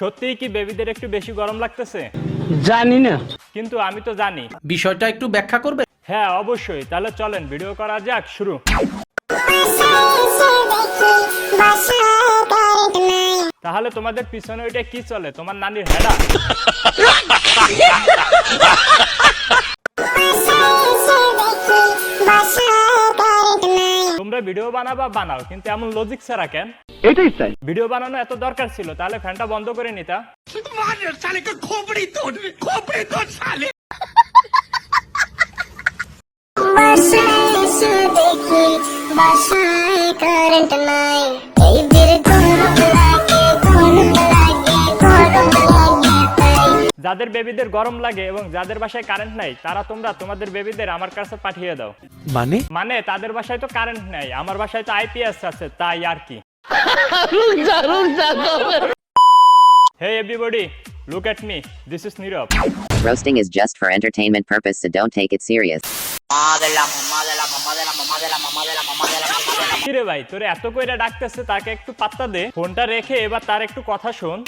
সত্যিই কি বেবিদের একটু বেশি গরম লাগতেছে? জানি না, কিন্তু আমি তো জানি। বিষয়টা একটু ব্যাখ্যা করবে? হ্যাঁ অবশ্যই, তাহলে চলেন ভিডিও করা যাক, শুরু। তাহলে তোমাদের পিছনে ওইটা কি চলে? তোমার নানির হেডা? তোমরা ভিডিও বানাও, কিন্তু এমন লজিক ছাড়া কেন? এটাই চাই। ভিডিও বানানো এত দরকার ছিল, তাহলে ফ্যানটা বন্ধ করে নিতা। যাদের বেবিদের গরম লাগে এবং যাদের বাসায় কারেন্ট নাই, তারা তোমরা তোমাদের বেবিদের আমার কাছে পাঠিয়ে দাও। মানে তাদের বাসায় তো কারেন্ট নাই, আমার বাসায় তো আইপিএস আছে, তাই আর কি। Hey everybody, look at me. This is Nirav. Roasting is just for entertainment purpose, so don't take it serious. কিরে ভাই, তোরে এত কইরা ডাকতেছে, তাকে একটু পাত্তা দে। ফোনটা রেখে এবার তার একটু কথা শোন।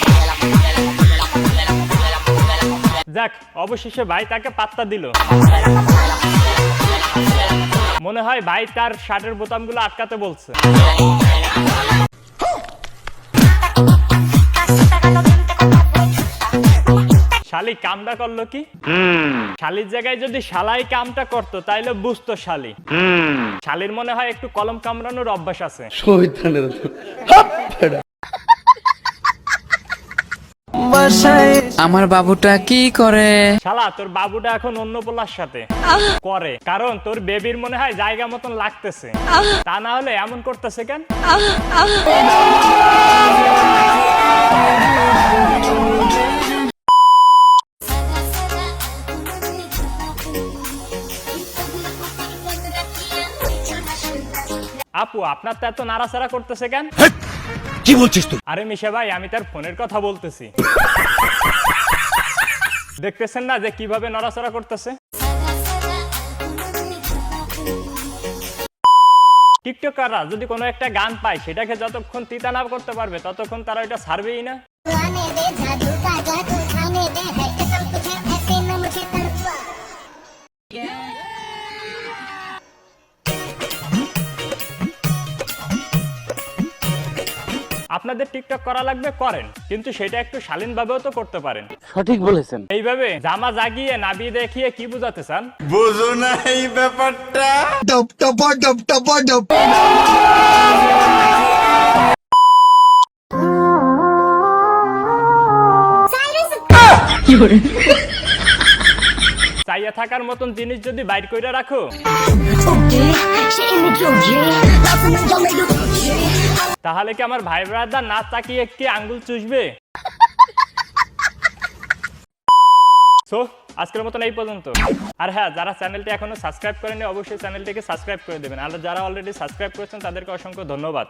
যাক, অবশেষে ভাই তাকে পাত্তা দিল। মনে হয় ভাই তার শার্টের বোতামগুলো আটকাতে বলছে। শালি কামটা করলো কি? শালির জায়গায় যদি শালাই কামটা করতো তাইলে বুঝতো শালি। শালির মনে হয় একটু কলম কামড়ানোর অভ্যাস আছে। আমার বাবুটা কি করে? শালা তোর বাবুটা এখন অন্য পোলার সাথে করে, কারণ তোর বেবির মনে হয় জায়গা মতন লাগতেছে। তা না হলে এমন করতেছে কেন? আপু, আপনার তো এত নাড়াচাড়া করতেছে কেন? কি বলছিস তুই? আরে মিশা ভাই, আমি তার ফোনের কথা বলতেছি। দেখতেছেন না যে কিভাবে নড়াচড়া করতেছে? টিকটকাররা যদি কোনো একটা গান পায়, সেটাকে যতক্ষণ তিতা না করতে পারবে ততক্ষণ তারা এটা ছাড়বেই না। আপনাদের টিকটক করা লাগবে, করেন, কিন্তু সেটা একটু শালীন ভাবেও তো করতে পারেন। সঠিক বলেছেন। এইভাবে জামা জাগিয়ে নাবি দেখিয়ে কি বুঝাতে চান? বুঝো না এই ব্যাপারটা। চাইয়া থাকার মতন জিনিস যদি বাইর কইরা রাখো, তাহলে কি আমার ভাই ব্রাদার না তাকিয়ে একটি আঙ্গুল চুষবে? সো আজকের মতন এই পর্যন্ত। আর হ্যাঁ, যারা চ্যানেলটি এখনো সাবস্ক্রাইব করেনি, অবশ্যই চ্যানেলটিকে সাবস্ক্রাইব করে দেবেন। আর যারা অলরেডি সাবস্ক্রাইব করেছেন তাদেরকে অসংখ্য ধন্যবাদ।